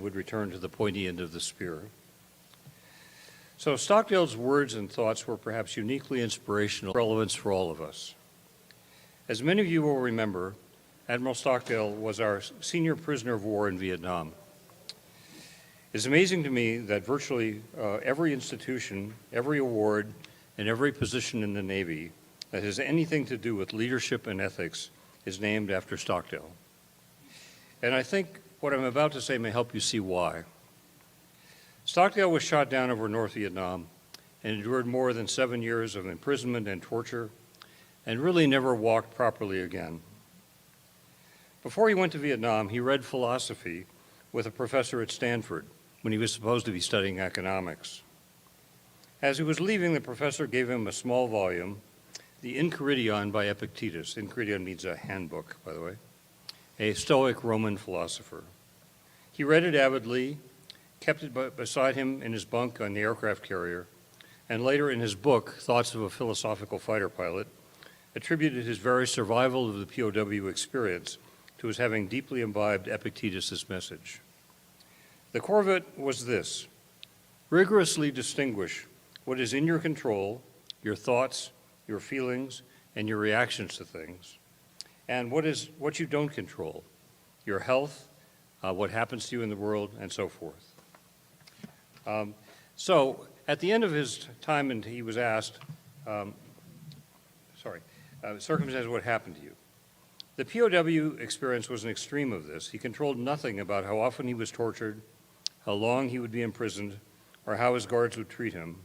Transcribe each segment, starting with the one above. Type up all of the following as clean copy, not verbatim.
would return to the pointy end of the spear. So Stockdale's words and thoughts were perhaps uniquely inspirational, relevance for all of us. As many of you will remember, Admiral Stockdale was our senior prisoner of war in Vietnam. It's amazing to me that virtually every institution, every award, and every position in the Navy that has anything to do with leadership and ethics is named after Stockdale. And I think what I'm about to say may help you see why. Stockdale was shot down over North Vietnam and endured more than 7 years of imprisonment and torture, and really never walked properly again. Before he went to Vietnam, he read philosophy with a professor at Stanford when he was supposed to be studying economics. As he was leaving, the professor gave him a small volume, the Enchiridion by Epictetus. Enchiridion means a handbook, by the way, a Stoic Roman philosopher. He read it avidly, kept it beside him in his bunk on the aircraft carrier, and later in his book, Thoughts of a Philosophical Fighter Pilot, attributed his very survival of the POW experience to his having deeply imbibed Epictetus' message. The core of it was this: rigorously distinguish what is in your control, your thoughts, your feelings, and your reactions to things, and what you don't control, your health, what happens to you in the world, and so forth. So at the end of his time, and he was asked, circumstances, what happened to you? The POW experience was an extreme of this. He controlled nothing about how often he was tortured, how long he would be imprisoned, or how his guards would treat him.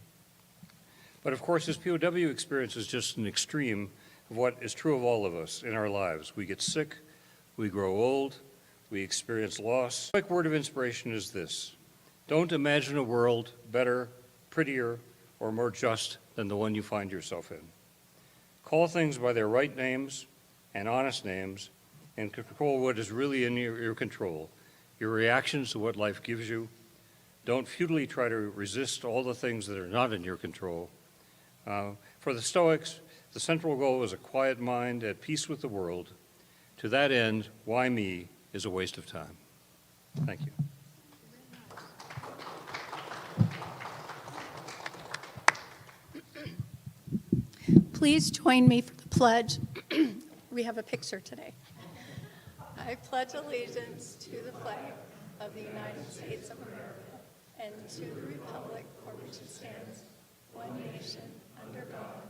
But of course, his POW experience is just an extreme of what is true of all of us in our lives. We get sick, we grow old, we experience loss. A quick word of inspiration is this: don't imagine a world better, prettier, or more just than the one you find yourself in. Call things by their right names and honest names, and control what is really in your control, your reactions to what life gives you. Don't futilely try to resist all the things that are not in your control. For the Stoics, the central goal is a quiet mind at peace with the world. To that end, why me is a waste of time. Thank you. Please join me for the pledge. We have a picture today. I pledge allegiance to the flag of the United States of America and to the republic for which it stands, one nation, under God,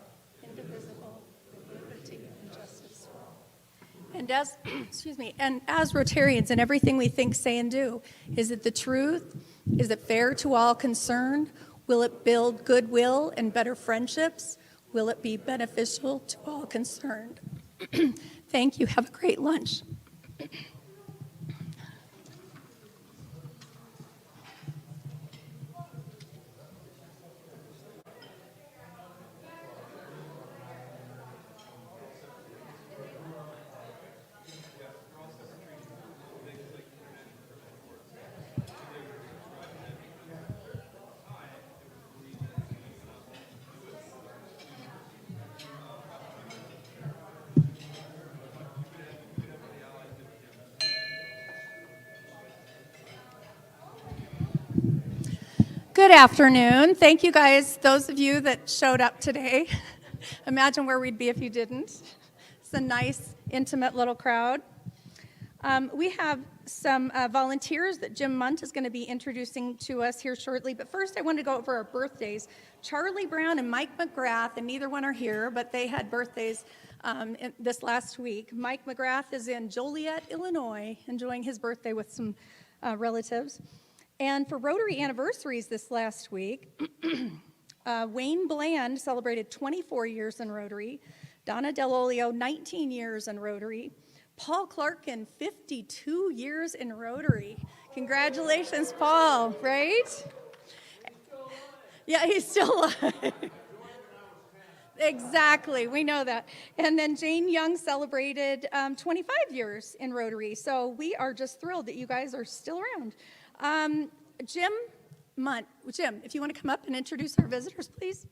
indivisible, with liberty and justice for all. And as Rotarians, in everything we think, say, and do, is it the truth? Is it fair to all concerned? Will it build goodwill and better friendships? Will it be beneficial to all concerned? Thank you. Have a great lunch. Good afternoon. Thank you guys, those of you that showed up today. Imagine where we'd be if you didn't. It's a nice, intimate little crowd. We have some volunteers that Jim Munt is going to be introducing to us here shortly. But first, I want to go over our birthdays. Charlie Brown and Mike Mcgrath, and neither one are here, but they had birthdays this last week. Mike Mcgrath is in Joliet, Illinois, enjoying his birthday with some relatives. And for Rotary anniversaries this last week, Wayne Bland celebrated 24 years in Rotary, Donna Dell'Olio 19 years in Rotary, Paul Clarkin 52 years in Rotary. Congratulations, Paul, right? Yeah, he's still alive. Exactly, we know that. And then Jane Young celebrated 25 years in Rotary, so we are just thrilled that you guys are still around. Jim Munt, Jim, if you want to come up and introduce our visitors, please.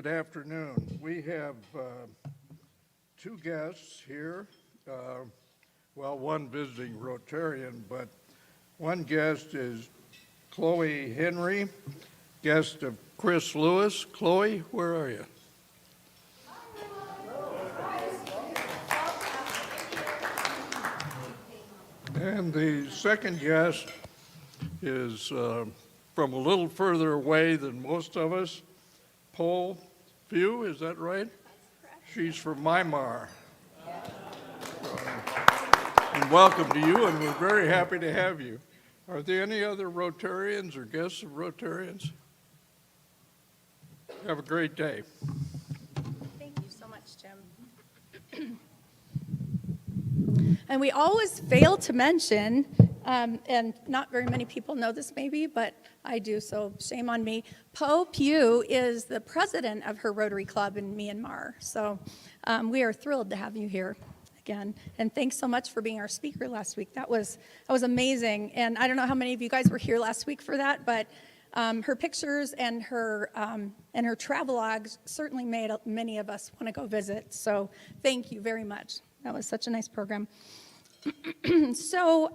Good afternoon. We have two guests here. Well, one visiting Rotarian, but one guest is Chloe Henry, guest of Chris Lewis. Chloe, where are you? And the second guest is from a little further away than most of us, Paul Few, is that right? She's from Myanmar. And welcome to you, and we're very happy to have you. Are there any other Rotarians or guests of Rotarians? Have a great day. Thank you so much, Jim. And we always fail to mention, and not very many people know this maybe, but I do, so shame on me. Po Pugh is the president of her Rotary Club in Myanmar. So we are thrilled to have you here again. And thanks so much for being our speaker last week. That was amazing. And I don't know how many of you guys were here last week for that, but her pictures and her travelogues certainly made many of us want to go visit. So thank you very much. That was such a nice program. So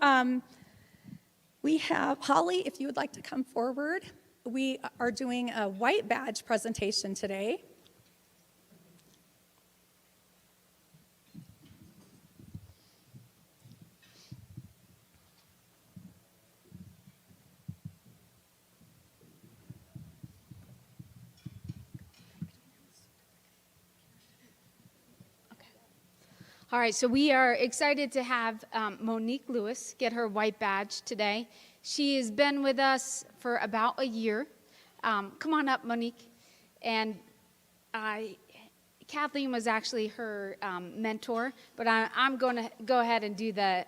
we have Holly, if you would like to come forward. We are doing a white badge presentation today. All right, so we are excited to have Monique Lewis get her white badge today. She has been with us for about a year. Come on up, Monique. And Kathleen was actually her mentor, but I'm going to go ahead and do the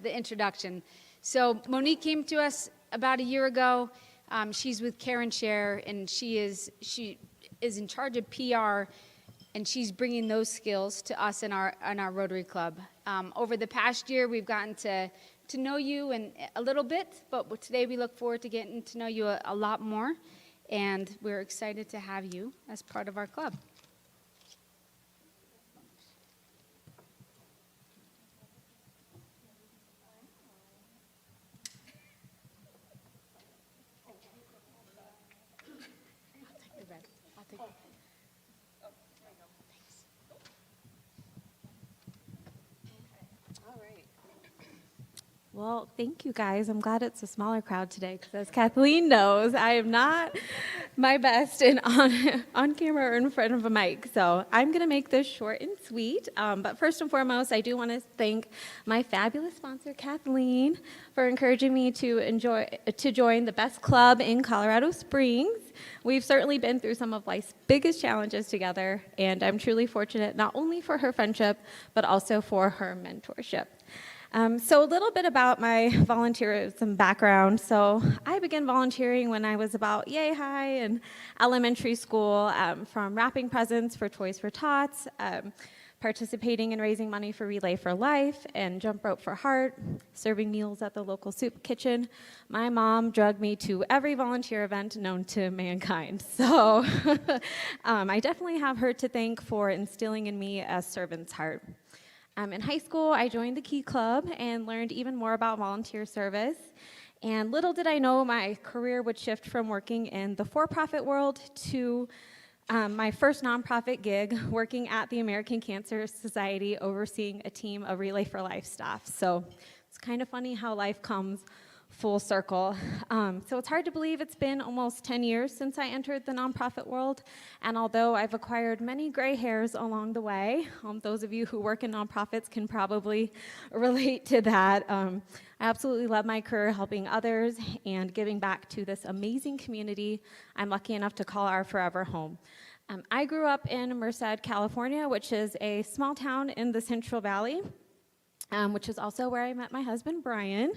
introduction. So Monique came to us about a year ago. She's with Care and Share, and she is in charge of PR. And she's bringing those skills to us in our Rotary Club. Over the past year, we've gotten to know you and a little bit, but today we look forward to getting to know you a lot more, and we're excited to have you as part of our club. Well, thank you guys. I'm glad it's a smaller crowd today because as Kathleen knows, I am not my best on camera or in front of a mic. So I'm going to make this short and sweet. But first and foremost, I do want to thank my fabulous sponsor, Kathleen, for encouraging me to join the best club in Colorado Springs. We've certainly been through some of life's biggest challenges together, and I'm truly fortunate not only for her friendship, but also for her mentorship. So a little bit about my volunteerism background. So I began volunteering when I was about yay high in elementary school, from wrapping presents for Toys for Tots, participating in raising money for Relay for Life and Jump Rope for Heart, serving meals at the local soup kitchen. My mom drugged me to every volunteer event known to mankind. So I definitely have her to thank for instilling in me a servant's heart. In high school, I joined the Key Club and learned even more about volunteer service. And little did I know my career would shift from working in the for-profit world to my first nonprofit gig, working at the American Cancer Society, overseeing a team of Relay for Life staff. So it's kind of funny how life comes full circle. So it's hard to believe it's been almost 10 years since I entered the nonprofit world, and although I've acquired many gray hairs along the way, those of you who work in nonprofits can probably relate to that. I absolutely love my career helping others and giving back to this amazing community I'm lucky enough to call our forever home. I grew up in Merced, California, which is a small town in the Central Valley, which is also where I met my husband, Brian.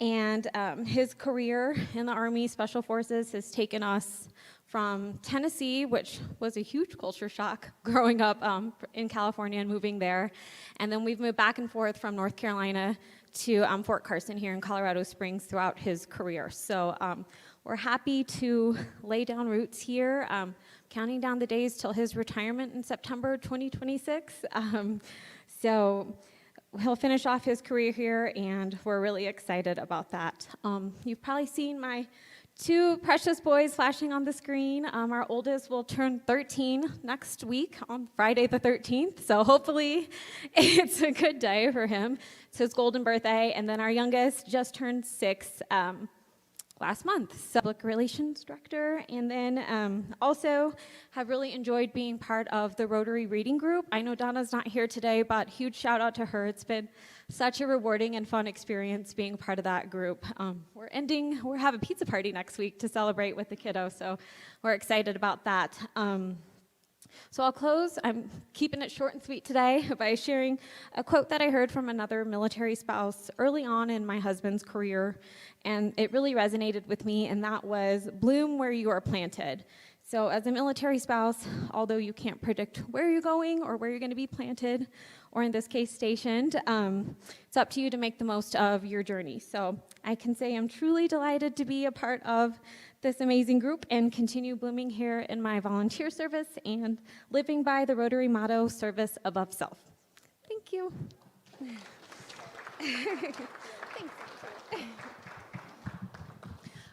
And his career in the Army Special Forces has taken us from Tennessee, which was a huge culture shock growing up in California and moving there. And then we've moved back and forth from North Carolina to Fort Carson here in Colorado Springs throughout his career. So we're happy to lay down roots here, counting down the days till his retirement in September 2026. So he'll finish off his career here, and we're really excited about that. You've probably seen my two precious boys flashing on the screen. Our oldest will turn 13 next week on Friday the 13th, so hopefully it's a good day for him. It's his golden birthday, and then our youngest just turned 6 last month. So public relations director, and then also have really enjoyed being part of the Rotary Reading Group. I know Donna's not here today, but huge shout out to her. It's been such a rewarding and fun experience being part of that group. We're having a pizza party next week to celebrate with the kiddo, so we're excited about that. So I'll close. I'm keeping it short and sweet today by sharing a quote that I heard from another military spouse early on in my husband's career, and it really resonated with me, and that was, "Bloom where you are planted." So as a military spouse, although you can't predict where you're going or where you're going to be planted, or in this case stationed, it's up to you to make the most of your journey. So I can say I'm truly delighted to be a part of this amazing group and continue blooming here in my volunteer service and living by the Rotary motto, service above self. Thank you.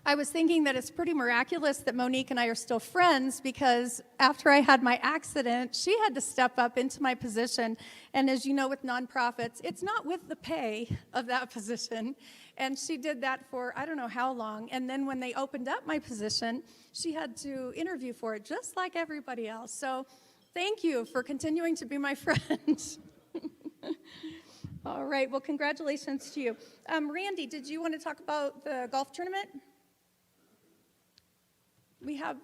I was thinking that it's pretty miraculous that Monique and I are still friends, because after I had my accident, she had to step up into my position. And as you know, with nonprofits, it's not with the pay of that position. And she did that for I don't know how long. And then when they opened up my position, she had to interview for it just like everybody else. So thank you for continuing to be my friend. All right, well, congratulations to you. Randy, did you want to talk about the golf tournament? We have,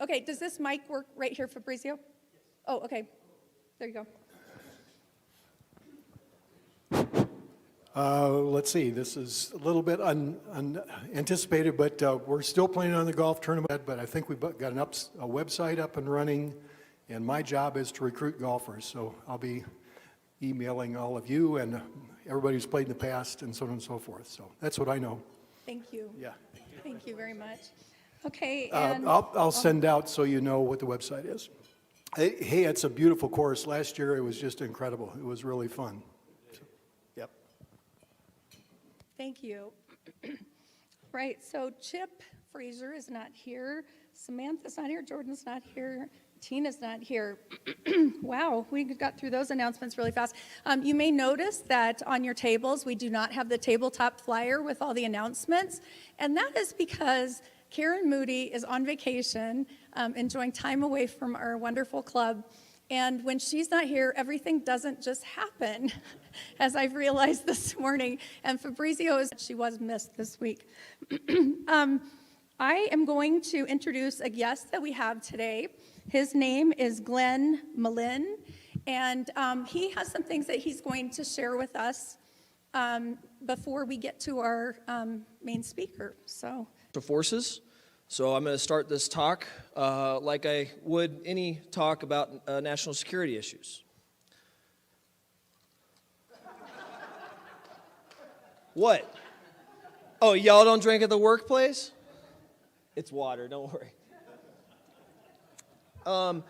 okay, does this mic work right here, Fabrizio? Oh, okay, there you go. Let's see, this is a little bit unanticipated, but we're still planning on the golf tournament, but I think we've got a website up and running, and my job is to recruit golfers, so I'll be emailing all of you and everybody who's played in the past and so on and so forth, so that's what I know. Thank you. Yeah. Thank you very much. Okay, and I'll send out so you know what the website is. Hey, it's a beautiful course. Last year it was just incredible. It was really fun. So, yep. thank you. Right, so Chip Fraser is not here, Samantha's not here, Jordan's not here, Tina's not here. Wow, we got through those announcements really fast. You may notice that on your tables, we do not have the tabletop flyer with all the announcements, and that is because Karen Moody is on vacation, enjoying time away from our wonderful club. And when she's not here, everything doesn't just happen, as I've realized this morning. And Fabrizio, she was missed this week. I am going to introduce a guest that we have today. His name is Glenn Malin, and he has some things that he's going to share with us before we get to our main speaker. Forces. So I'm going to start this talk like I would any talk about national security issues. What? Oh, y'all don't drink at the workplace? It's water, don't worry. I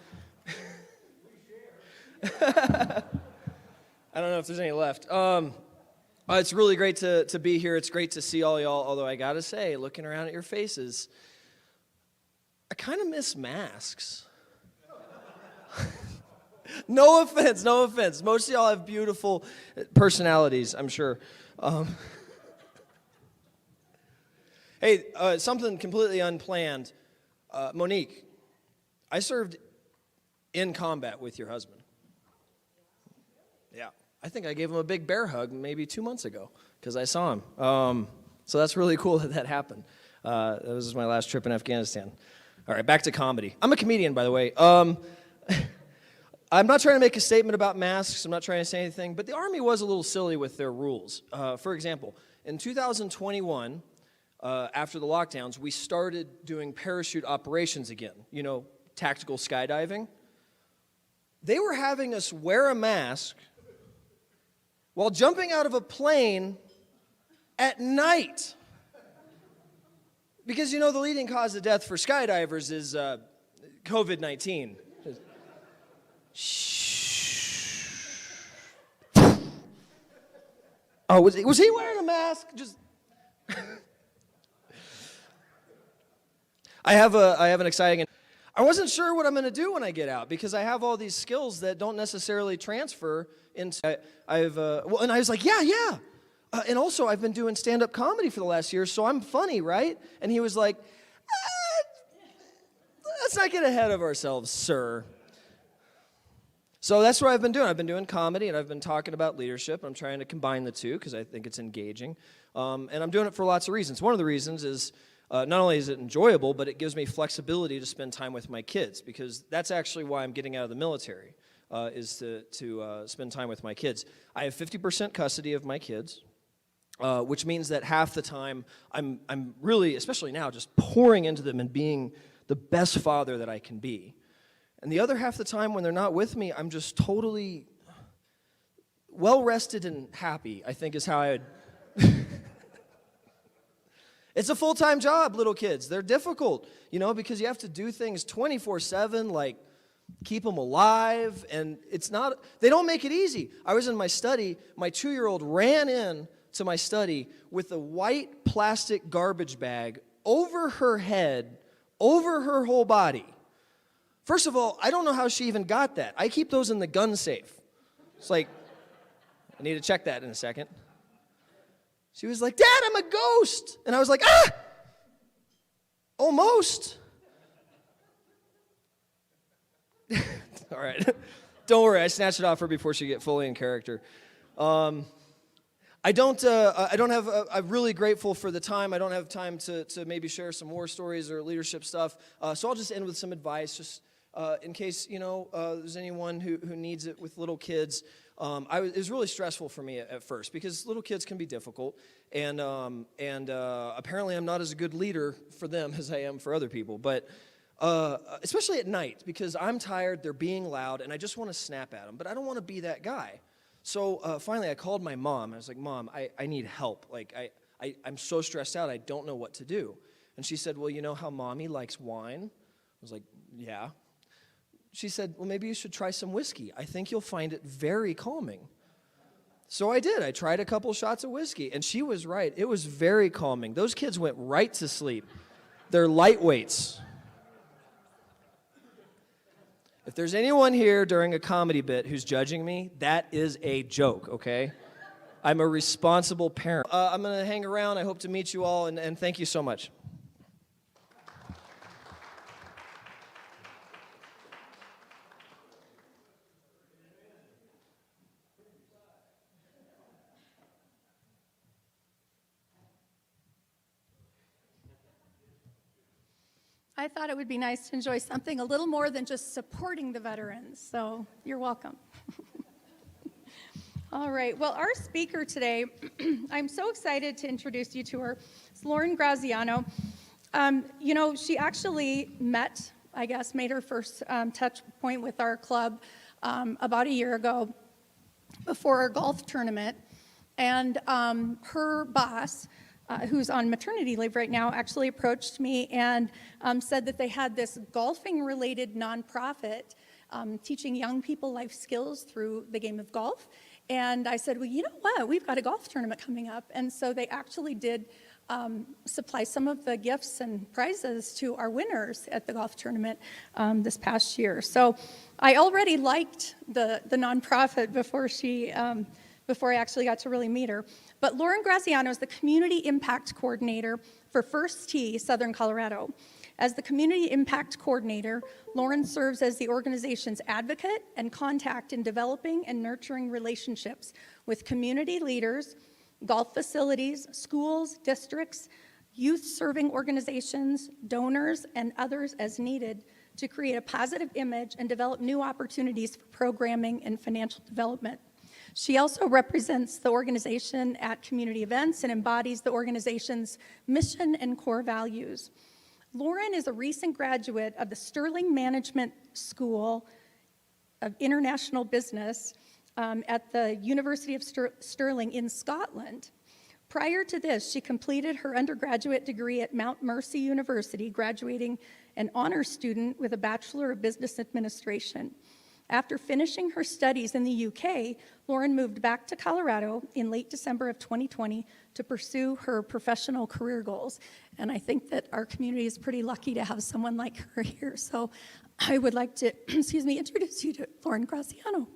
don't know if there's any left. It's really great to be here. It's great to see all y'all, although I gotta say, looking around at your faces, I kind of miss masks. No offense, no offense. Most of y'all have beautiful personalities, I'm sure. Hey, something completely unplanned. Monique, I served in combat with your husband. Yeah, I think I gave him a big bear hug maybe 2 months ago because I saw him. So that's really cool that happened. That was my last trip in Afghanistan. All right, back to comedy. I'm a comedian, by the way. I'm not trying to make a statement about masks. I'm not trying to say anything, but the Army was a little silly with their rules. For example, in 2021, after the lockdowns, we started doing parachute operations again, you know, tactical skydiving. They were having us wear a mask while jumping out of a plane at night. Because, you know, the leading cause of death for skydivers is COVID-19. Oh, was he wearing a mask? Just. I have an exciting. I wasn't sure what I'm going to do when I get out because I have all these skills that don't necessarily transfer into. And I was like, yeah. And also, I've been doing stand-up comedy for the last year, so I'm funny, right? And he was like, let's not get ahead of ourselves, sir. So that's what I've been doing. I've been doing comedy, and I've been talking about leadership. I'm trying to combine the two because I think it's engaging. And I'm doing it for lots of reasons. One of the reasons is not only is it enjoyable, but it gives me flexibility to spend time with my kids because that's actually why I'm getting out of the military, is to spend time with my kids. I have 50% custody of my kids. Which means that half the time I'm really, especially now, just pouring into them and being the best father that I can be. And the other half the time when they're not with me, I'm just totally well-rested and happy, I think is how I would... It's a full-time job, little kids. They're difficult, you know, because you have to do things 24/7, like keep them alive, and it's not... They don't make it easy. I was in my study, my 2-year-old ran in to my study with a white plastic garbage bag over her head, over her whole body. First of all, I don't know how she even got that. I keep those in the gun safe. It's like, I need to check that in a second. She was like, Dad, I'm a ghost. And I was like, almost. All right. Don't worry, I snatched it off her before she get fully in character. I'm really grateful for the time. I don't have time to maybe share some war stories or leadership stuff. So I'll just end with some advice, just in case, you know, there's anyone who needs it with little kids. It was really stressful for me at first because little kids can be difficult. And apparently I'm not as a good leader for them as I am for other people. But especially at night because I'm tired, they're being loud, and I just want to snap at them. But I don't want to be that guy. So finally, I called my mom. I was like, Mom, I need help. Like, I'm so stressed out, I don't know what to do. And she said, well, you know how Mommy likes wine? I was like, yeah. She said, well, maybe you should try some whiskey. I think you'll find it very calming. So I did. I tried a couple shots of whiskey, and she was right. It was very calming. Those kids went right to sleep. They're lightweights. If there's anyone here during a comedy bit who's judging me, that is a joke, okay? I'm a responsible parent. I'm going to hang around. I hope to meet you all, and thank you so much. I thought it would be nice to enjoy something a little more than just supporting the veterans, so you're welcome. All right, well, our speaker today, I'm so excited to introduce you to her. It's Lauren Graziano. You know, she actually made her first touch point with our club about a year ago before our golf tournament, and her boss, who's on maternity leave right now, actually approached me and said that they had this golfing-related nonprofit teaching young people life skills through the game of golf. And I said, well, you know what? We've got a golf tournament coming up. And so they actually did supply some of the gifts and prizes to our winners at the golf tournament this past year. So I already liked the nonprofit before I actually got to really meet her. But Lauren Graziano is the Community Impact Coordinator for First Tee, Southern Colorado. As the Community Impact Coordinator, Lauren serves as the organization's advocate and contact in developing and nurturing relationships with community leaders, golf facilities, schools, districts, youth-serving organizations, donors, and others as needed to create a positive image and develop new opportunities for programming and financial development. She also represents the organization at community events and embodies the organization's mission and core values. Lauren is a recent graduate of the Sterling Management School of International Business at the University of Stirling in Scotland, Prior to this, she completed her undergraduate degree at Mount Mercy University, graduating an honors student with a Bachelor of Business Administration. After finishing her studies in the UK, Lauren moved back to Colorado in late December of 2020 to pursue her professional career goals. And I think that our community is pretty lucky to have someone like her here. So I would like to, introduce you to Lauren Graziano.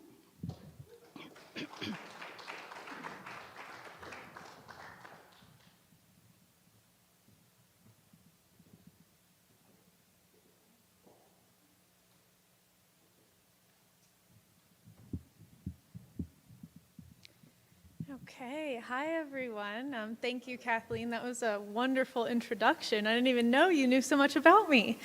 Okay, hi everyone. Thank you, Kathleen. That was a wonderful introduction. I didn't even know you knew so much about me.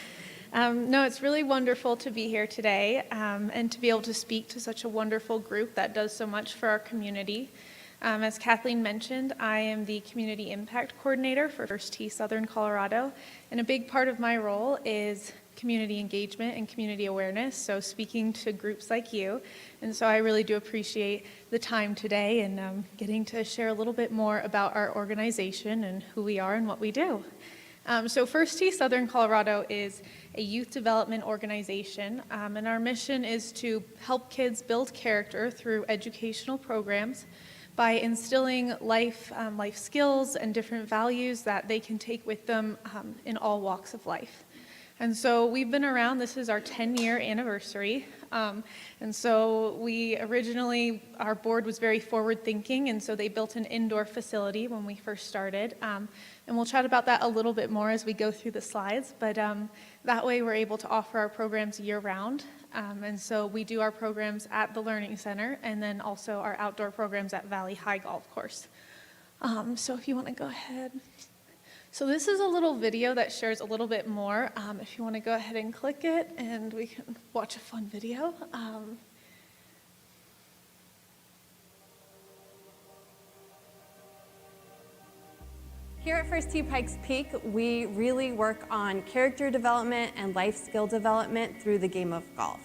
No, it's really wonderful to be here today and to be able to speak to such a wonderful group that does so much for our community. As Kathleen mentioned, I am the Community Impact Coordinator for First Tee Southern Colorado, and a big part of my role is community engagement and community awareness, so speaking to groups like you. And so I really do appreciate the time today and getting to share a little bit more about our organization and who we are and what we do. So First Tee Southern Colorado is a youth development organization, and our mission is to help kids build character through educational programs by instilling life skills and different values that they can take with them in all walks of life. And so we've been around, this is our 10-year anniversary. And so we originally, our board was very forward-thinking, and so they built an indoor facility when we first started. And we'll chat about that a little bit more as we go through the slides, but that way we're able to offer our programs year-round. And so we do our programs at the Learning Center, and then also our outdoor programs at Valley High Golf Course. So if you want to go ahead. So this is a little video that shares a little bit more. If you want to go ahead and click it, and we can watch a fun video. Here at First Tee Pikes Peak, we really work on character development and life skill development through the game of golf.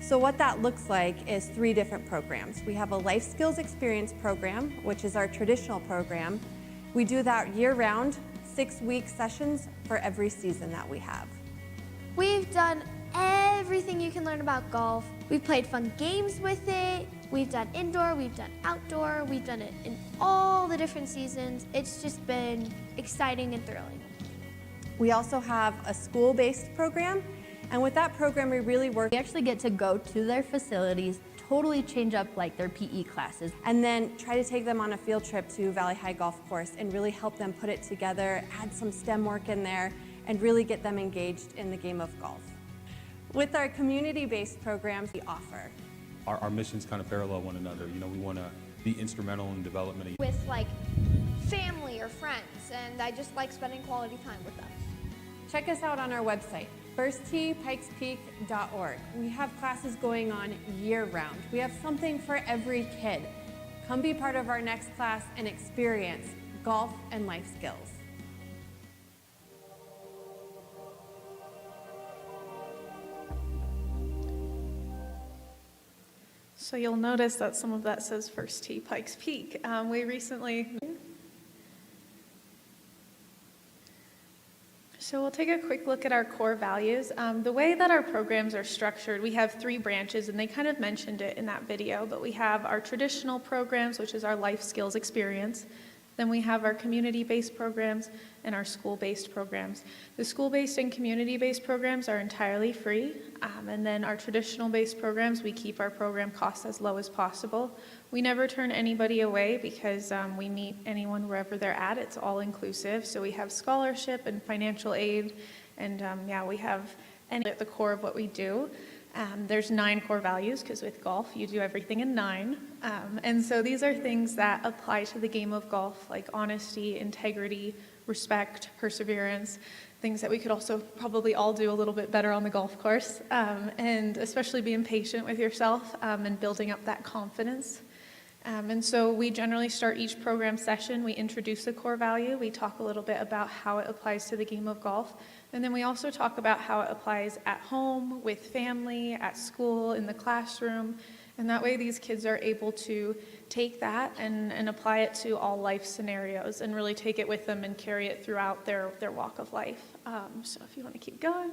So what that looks like is 3 different programs. We have a life skills experience program, which is our traditional program. We do that year-round, 6-week sessions for every season that we have. We've done everything you can learn about golf. We've played fun games with it. We've done indoor, we've done outdoor, we've done it in all the different seasons. It's just been exciting and thrilling. We also have a school-based program, and with that program, we really work. We actually get to go to their facilities, totally change up like their PE classes. And then try to take them on a field trip to Valley High Golf Course and really help them put it together, add some STEM work in there, and really get them engaged in the game of golf. With our community-based programs we offer. Our missions kind of parallel one another. You know, we want to be instrumental in development. With like family or friends, and I just like spending quality time with them. Check us out on our website, firstteepikespeak.org. We have classes going on year-round. We have something for every kid. Come be part of our next class and experience golf and life skills. So you'll notice that some of that says First Tee Pikes Peak. We recently... So we'll take a quick look at our core values. The way that our programs are structured, we have 3 branches, and they kind of mentioned it in that video, but we have our traditional programs, which is our life skills experience. Then we have our community-based programs and our school-based programs. The school-based and community-based programs are entirely free, and then our traditional-based programs, we keep our program costs as low as possible. We never turn anybody away because we meet anyone wherever they're at. It's all inclusive, so we have scholarship and financial aid, and we have at the core of what we do. There's 9 core values, because with golf, you do everything in 9. And so these are things that apply to the game of golf, like honesty, integrity, respect, perseverance, things that we could also probably all do a little bit better on the golf course, and especially being patient with yourself and building up that confidence. And so we generally start each program session, we introduce the core value, we talk a little bit about how it applies to the game of golf, And then we also talk about how it applies at home, with family, at school, in the classroom. And that way these kids are able to take that and apply it to all life scenarios and really take it with them and carry it throughout their walk of life. So if you want to keep going.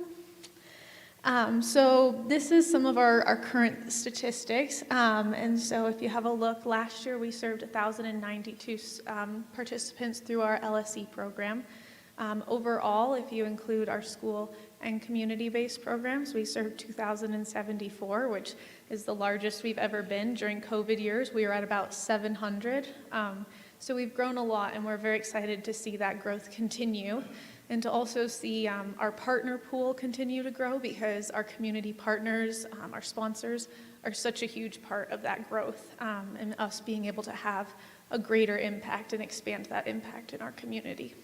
So this is some of our current statistics. And so if you have a look, last year we served 1,092 participants through our LSE program. Overall, if you include our school and community-based programs, we served 2,074, which is the largest we've ever been. During COVID years, we were at about 700. So we've grown a lot, and we're very excited to see that growth continue, and to also see our partner pool continue to grow, because our community partners, our sponsors, are such a huge part of that growth, and us being able to have a greater impact and expand that impact in our community.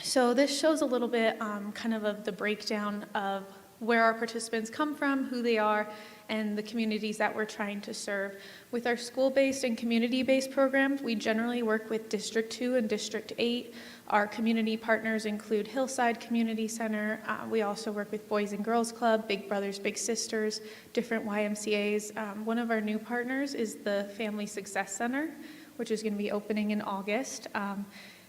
So this shows a little bit kind of the breakdown of where our participants come from, who they are, and the communities that we're trying to serve. With our school-based and community-based programs, we generally work with District 2 and District 8. Our community partners include Hillside Community Center. We also work with Boys and Girls Club, Big Brothers Big Sisters, different YMCAs. One of our new partners is the Family Success Center, which is going to be opening in August.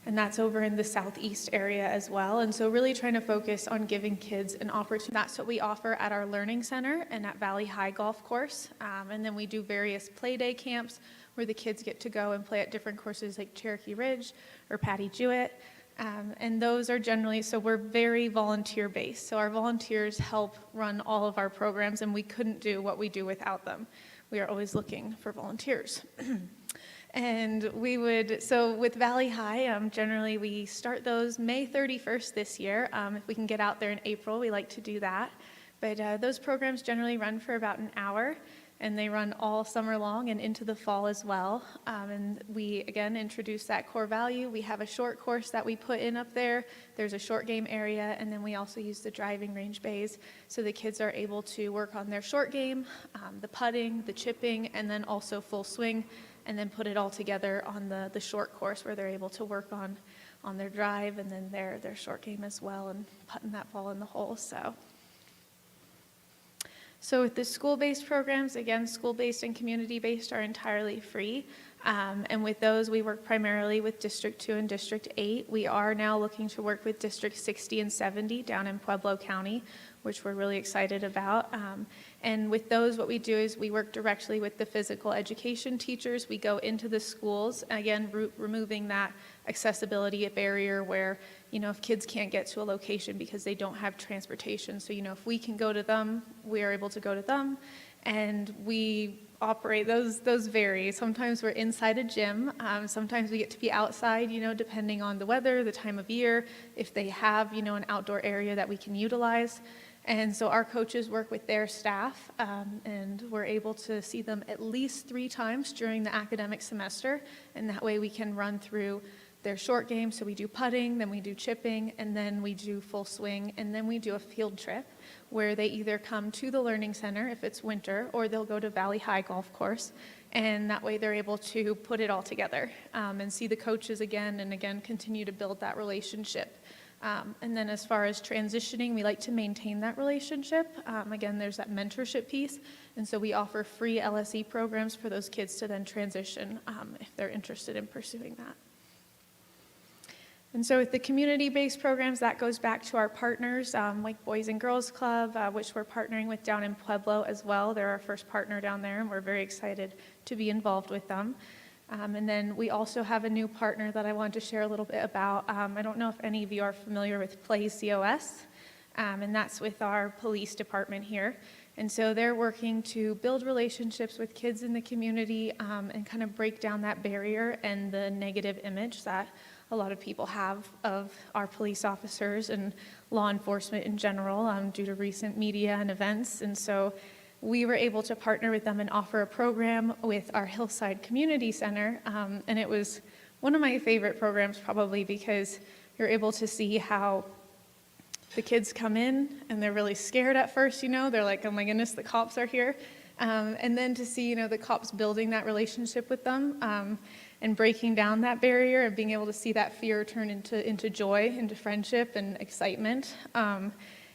And that's over in the southeast area as well. And so really trying to focus on giving kids an opportunity. That's what we offer at our Learning Center and at Valley High Golf Course. And then we do various play day camps where the kids get to go and play at different courses like Cherokee Ridge or Patty Jewett. And those are generally, so we're very volunteer based. So our volunteers help run all of our programs, and we couldn't do what we do without them. We are always looking for volunteers. And we would, so with Valley High, generally we start those May 31st this year. If we can get out there in April, we like to do that. But those programs generally run for about an hour, and they run all summer long and into the fall as well. And we, again, introduce that core value. We have a short course that we put in up there. There's a short game area, and then we also use the driving range bays, so the kids are able to work on their short game, the putting, the chipping, and then also full swing, and then put it all together on the short course where they're able to work on their drive and then their short game as well, and putting that ball in the hole. So with the school-based programs, again, school-based and community-based are entirely free. And with those, we work primarily with District 2 and District 8. We are now looking to work with District 60 and 70 down in Pueblo County, which we're really excited about. And with those, what we do is we work directly with the physical education teachers. We go into the schools, again, removing that accessibility barrier where, if kids can't get to a location because they don't have transportation. So, if we can go to them, we are able to go to them. And we operate, those vary. Sometimes we're inside a gym. Sometimes we get to be outside, depending on the weather, the time of year, if they have, an outdoor area that we can utilize. And so our coaches work with their staff, and we're able to see them at least 3 times during the academic semester. And that way we can run through their short game. So we do putting, then we do chipping, and then we do full swing, and then we do a field trip where they either come to the Learning Center if it's winter, or they'll go to Valley High Golf Course. And that way they're able to put it all together and see the coaches again and again continue to build that relationship. And then as far as transitioning, we like to maintain that relationship. Again, there's that mentorship piece. And so we offer free LSE programs for those kids to then transition if they're interested in pursuing that. And so with the community-based programs, that goes back to our partners, like Boys and Girls Club, which we're partnering with down in Pueblo as well. They're our first partner down there, and we're very excited to be involved with them. And then we also have a new partner that I wanted to share a little bit about. I don't know if any of you are familiar with Play COS, and that's with our police department here. And so they're working to build relationships with kids in the community and kind of break down that barrier and the negative image that a lot of people have of our police officers and law enforcement in general due to recent media and events. And so we were able to partner with them and offer a program with our Hillside Community Center. And it was one of my favorite programs probably because you're able to see how The kids come in and they're really scared at first, they're like, oh my goodness, the cops are here. And then to see, the cops building that relationship with them and breaking down that barrier and being able to see that fear turn into joy, into friendship and excitement.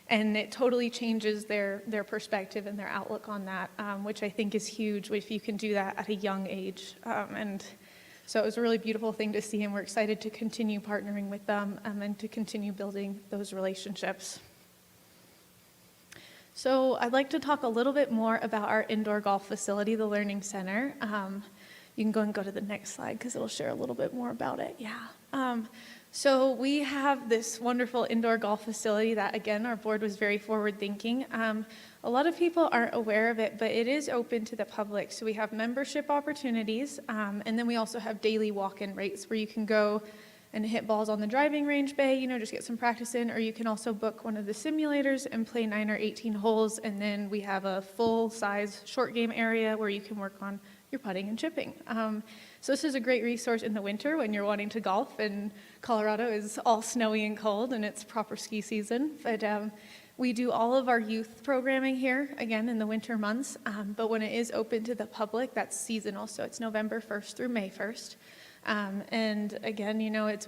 And it totally changes their perspective and their outlook on that, which I think is huge if you can do that at a young age. And so it was a really beautiful thing to see, and we're excited to continue partnering with them and to continue building those relationships. So I'd like to talk a little bit more about our indoor golf facility, the Learning Center. You can go and go to the next slide because it'll share a little bit more about it. Yeah. So we have this wonderful indoor golf facility that, again, our board was very forward-thinking. A lot of people aren't aware of it, but it is open to the public. So we have membership opportunities, and then we also have daily walk-in rates where you can go and hit balls on the driving range bay, just get some practice in, or you can also book one of the simulators and play 9 or 18 holes, and then we have a full-size short game area where you can work on your putting and chipping. So this is a great resource in the winter when you're wanting to golf, and Colorado is all snowy and cold, and it's proper ski season. But we do all of our youth programming here, again, in the winter months, but when it is open to the public, that's seasonal, so it's November 1st through May 1st. And again,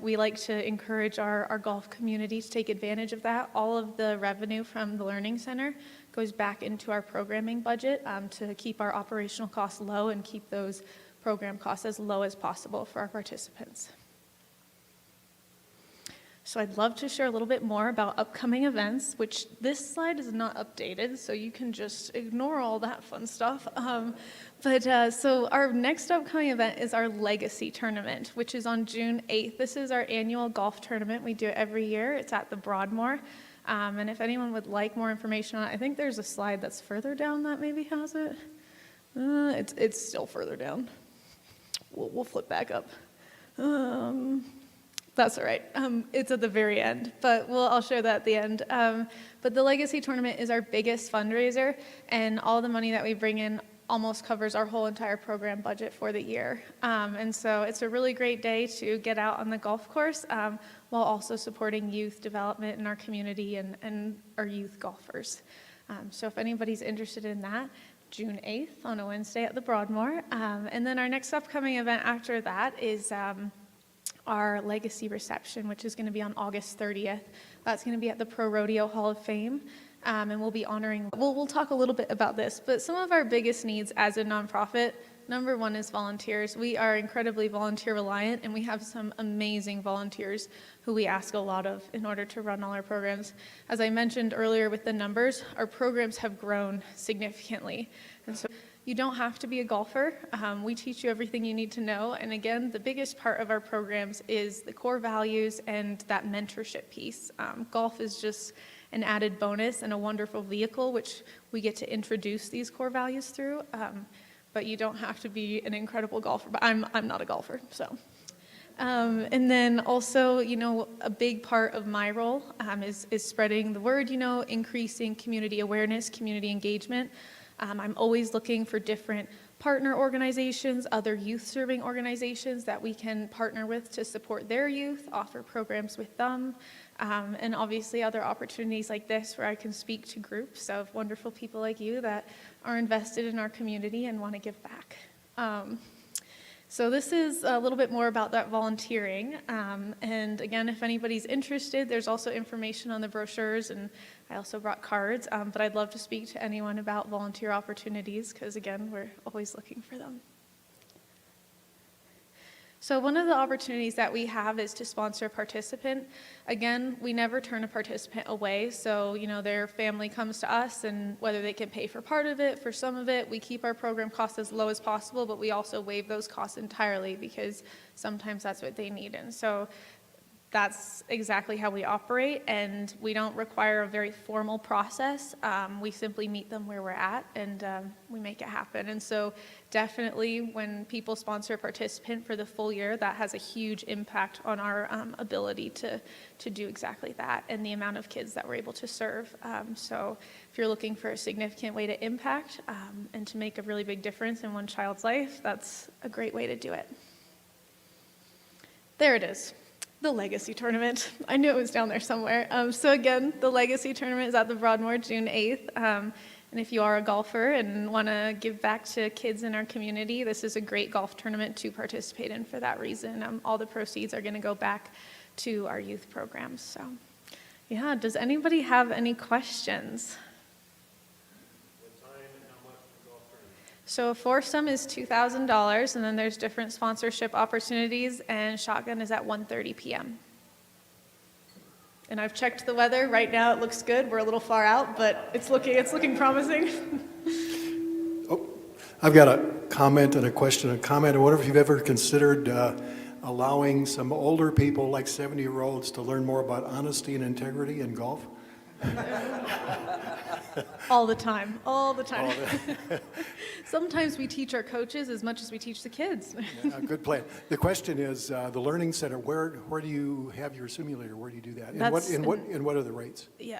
we like to encourage our golf community to take advantage of that. All of the revenue from the Learning Center goes back into our programming budget to keep our operational costs low and keep those program costs as low as possible for our participants. So I'd love to share a little bit more about upcoming events, which this slide is not updated, so you can just ignore all that fun stuff. So our next upcoming event is our Legacy Tournament, which is on June 8th. This is our annual golf tournament. We do it every year. It's at the Broadmoor. And if anyone would like more information on it, I think there's a slide that's further down that maybe has it. It's still further down. We'll flip back up. That's all right. It's at the very end, but I'll share that at the end. But the Legacy Tournament is our biggest fundraiser, and all the money that we bring in almost covers our whole entire program budget for the year. And so it's a really great day to get out on the golf course while also supporting youth development in our community and our youth golfers. So if anybody's interested in that, June 8th on a Wednesday at the Broadmoor. And then our next upcoming event after that is our Legacy Reception, which is going to be on August 30th. That's going to be at the Pro Rodeo Hall of Fame. And we'll be honoring, we'll talk a little bit about this, but some of our biggest needs as a nonprofit, number one is volunteers. We are incredibly volunteer reliant, and we have some amazing volunteers who we ask a lot of in order to run all our programs. As I mentioned earlier with the numbers, our programs have grown significantly. And so you don't have to be a golfer. We teach you everything you need to know. And again, the biggest part of our programs is the core values and that mentorship piece. Golf is just an added bonus and a wonderful vehicle which we get to introduce these core values through. But you don't have to be an incredible golfer. But I'm not a golfer, so. And then also, a big part of my role is spreading the word, increasing community awareness, community engagement. I'm always looking for different partner organizations, other youth-serving organizations that we can partner with to support their youth, offer programs with them, and obviously other opportunities like this where I can speak to groups of wonderful people like you that are invested in our community and want to give back. So this is a little bit more about that volunteering. And again, if anybody's interested, there's also information on the brochures, and I also brought cards, but I'd love to speak to anyone about volunteer opportunities because, again, we're always looking for them. So one of the opportunities that we have is to sponsor a participant. Again, we never turn a participant away, so their family comes to us, and whether they can pay for part of it, for some of it, we keep our program costs as low as possible, but we also waive those costs entirely because sometimes that's what they need. And so that's exactly how we operate, and we don't require a very formal process. We simply meet them where we're at, and we make it happen. And so definitely when people sponsor a participant for the full year, that has a huge impact on our ability to do exactly that and the amount of kids that we're able to serve. So if you're looking for a significant way to impact and to make a really big difference in one child's life, that's a great way to do it. There it is. The Legacy Tournament. I knew it was down there somewhere. So again, the Legacy Tournament is at the Broadmoor, June 8th. And if you are a golfer and want to give back to kids in our community, this is a great golf tournament to participate in for that reason. All the proceeds are going to go back to our youth programs. So, yeah, does anybody have any questions? So a foursome is $2,000, and then there's different sponsorship opportunities, and shotgun is at 1:30 p.m. And I've checked the weather. Right now it looks good. We're a little far out, but it's looking promising. I've got a comment and a question. A comment, I wonder if you've ever considered allowing some older people, like 70-year-olds, to learn more about honesty and integrity in golf? All the time. Sometimes we teach our coaches as much as we teach the kids. Yeah, good plan. The question is, the Learning Center, where do you have your simulator? Where do you do that? And what are the rates? Yeah.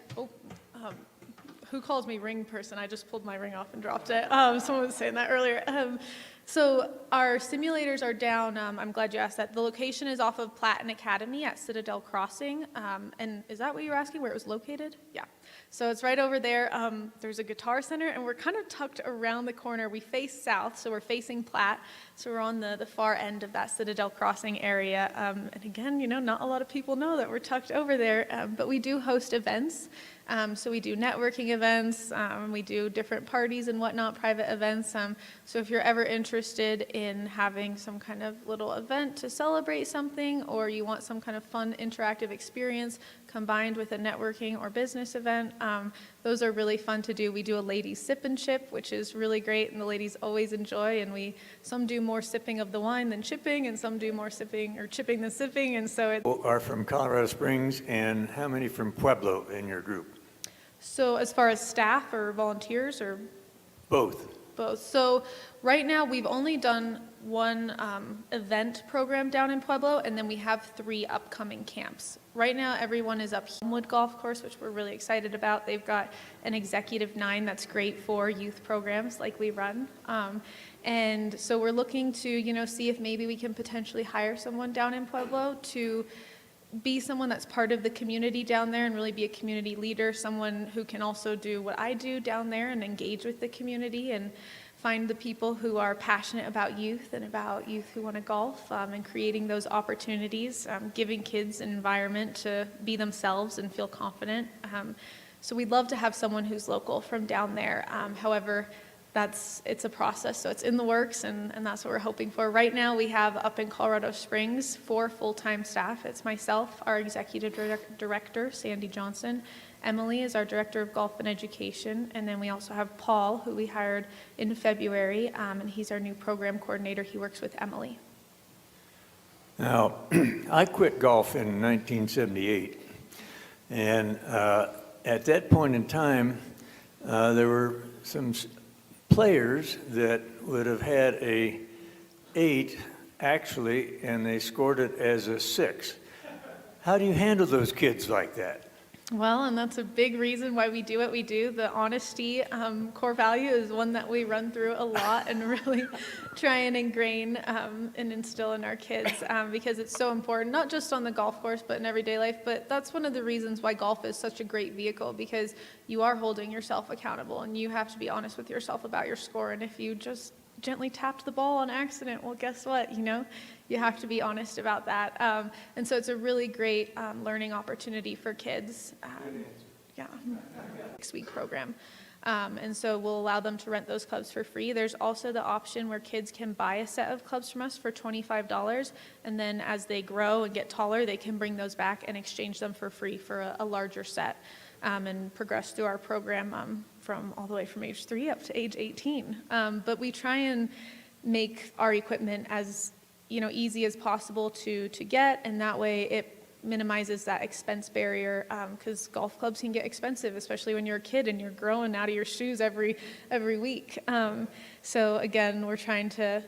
Who calls me ring person? I just pulled my ring off and dropped it. Someone was saying that earlier. So our simulators are down. I'm glad you asked that. The location is off of Platten Academy at Citadel Crossing. And is that what you were asking, where it was located? Yeah. So it's right over there. There's a guitar center, and we're kind of tucked around the corner. We face south, so we're facing Platte. So we're on the far end of that Citadel Crossing area. And again, not a lot of people know that we're tucked over there, but we do host events. So we do networking events, we do different parties and whatnot, private events. So if you're ever interested in having some kind of little event to celebrate something, or you want some kind of fun interactive experience combined with a networking or business event, those are really fun to do. We do a ladies sip and chip, which is really great, and the ladies always enjoy, and some do more sipping of the wine than chipping, and some do more sipping or chipping than sipping, and so are from Colorado Springs, and how many from Pueblo in your group? So as far as staff or volunteers or? Both. Both. So right now we've only done one event program down in Pueblo, and then we have 3 upcoming camps. Right now everyone is up Homewood Golf Course, which we're really excited about. They've got an Executive 9 that's great for youth programs like we run. And so we're looking to, see if maybe we can potentially hire someone down in Pueblo to be someone that's part of the community down there and really be a community leader, someone who can also do what I do down there and engage with the community and find the people who are passionate about youth and about youth who want to golf, and creating those opportunities, giving kids an environment to be themselves and feel confident. So we'd love to have someone who's local from down there. However, it's a process, so it's in the works, and that's what we're hoping for. Right now, we have up in Colorado Springs 4 full-time staff. It's myself, our executive director, Sandy Johnson. Emily is our director of golf and education, and then we also have Paul, who we hired in February, and he's our new program coordinator. He works with Emily. Now, I quit golf in 1978, and at that point in time, there were some players that would have had a 8 actually, and they scored it as a 6. How do you handle those kids like that? Well, and that's a big reason why we do what we do. The honesty core value is one that we run through a lot and really try and ingrain and instill in our kids, because it's so important, not just on the golf course, but in everyday life. But that's one of the reasons why golf is such a great vehicle, because you are holding yourself accountable and you have to be honest with yourself about your score. And if you just gently tapped the ball on accident, well, guess what? You have to be honest about that. And so it's a really great learning opportunity for kids. Yeah, 6-week program. And so we'll allow them to rent those clubs for free. There's also the option where kids can buy a set of clubs from us for $25, and then as they grow and get taller, they can bring those back and exchange them for free for a larger set, and progress through our program from all the way from age 3 up to age 18. But we try and make our equipment as easy as possible to get, and that way it minimizes that expense barrier, because golf clubs can get expensive, especially when you're a kid and you're growing out of your shoes every week. So again, we're trying to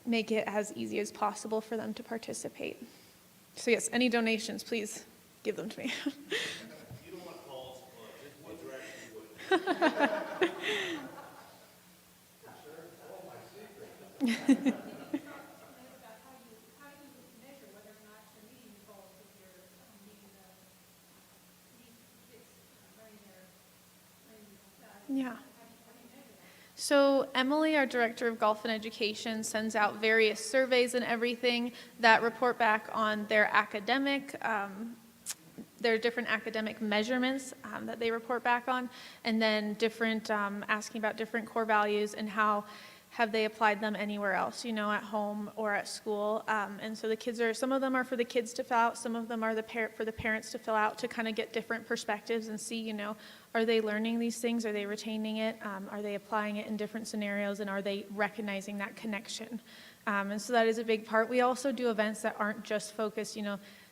make it as easy as possible for them to participate. So yes, any donations, please give them to me. You don't want Paul's clubs, it's what direction you would. So Emily, our Director of Golf and Education, sends out various surveys and everything that report back on their different academic measurements that they report back on, and then different, asking about different core values and how have they applied them anywhere else, at home or at school. And so the kids some of them are for the kids to fill out, some of them are for the parents to fill out to kind of get different perspectives and see, are they learning these things? Are they retaining it? Are they applying it in different scenarios? And are they recognizing that connection? And so that is a big part. We also do events that aren't just focused,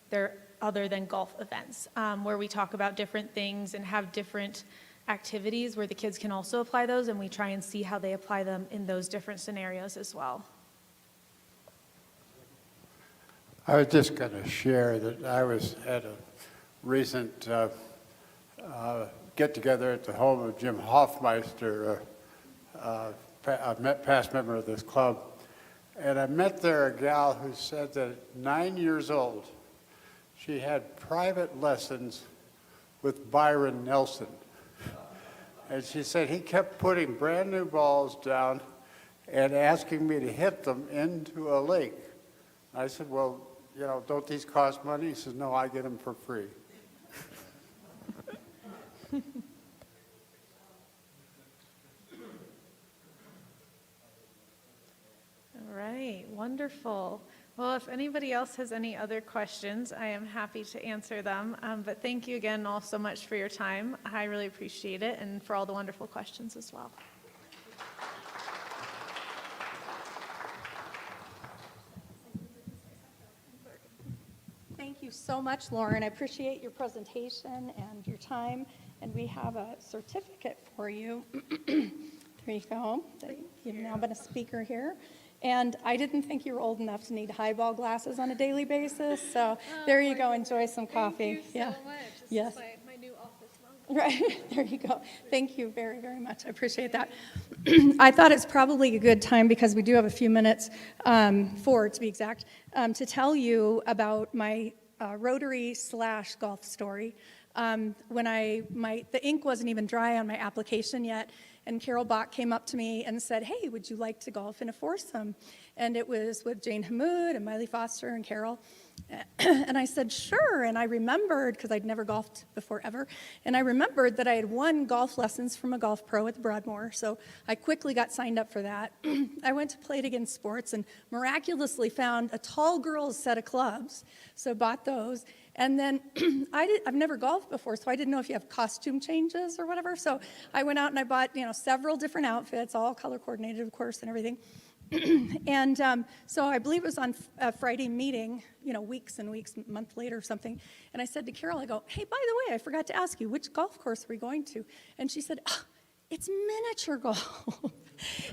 they're other than golf events, where we talk about different things and have different activities where the kids can also apply those, and we try and see how they apply them in those different scenarios as well. I was just going to share that I was at a recent get-together at the home of Jim Hoffmeister, a past member of this club, and I met there a gal who said that at 9 years old, she had private lessons with Byron Nelson. And she said he kept putting brand new balls down and asking me to hit them into a lake. I said, well, don't these cost money? He says, no, I get them for free. All right, wonderful. Well, if anybody else has any other questions, I am happy to answer them. But thank you again all so much for your time. I really appreciate it, and for all the wonderful questions as well. Thank you so much, Lauren. I appreciate your presentation and your time. And we have a certificate for you. There you go. You've now been a speaker here. And I didn't think you were old enough to need highball glasses on a daily basis. So there you go. Enjoy some coffee. Thank you so much. Yes. This is my new office moment. Right. There you go. Thank you very, very much. I appreciate that. I thought it's probably a good time, because we do have a few minutes, 4 to be exact, to tell you about my Rotary/golf story. When the ink wasn't even dry on my application yet, and Carol Bach came up to me and said, hey, would you like to golf in a foursome? And it was with Jane Hamoud and Miley Foster and Carol. And I said, sure. And I remembered, because I'd never golfed before ever, and I remembered that I had won golf lessons from a golf pro at the Broadmoor, so I quickly got signed up for that. I went to Play It Again Sports and miraculously found a tall girl's set of clubs, so bought those. And then I've never golfed before, so I didn't know if you have costume changes or whatever. So I went out and I bought, several different outfits, all color coordinated, of course, and everything. And so I believe it was on a Friday meeting, weeks and weeks, a month later or something. And I said to Carol, I go, hey, by the way, I forgot to ask you, which golf course are we going to? And she said, oh, it's miniature golf.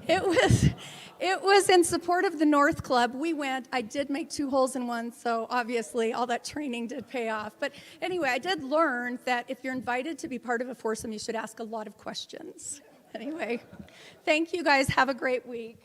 It was in support of the North Club. We went. I did make 2 holes in one, so obviously all that training did pay off. But anyway, I did learn that if you're invited to be part of a foursome, you should ask a lot of questions. Anyway, thank you guys. Have a great week.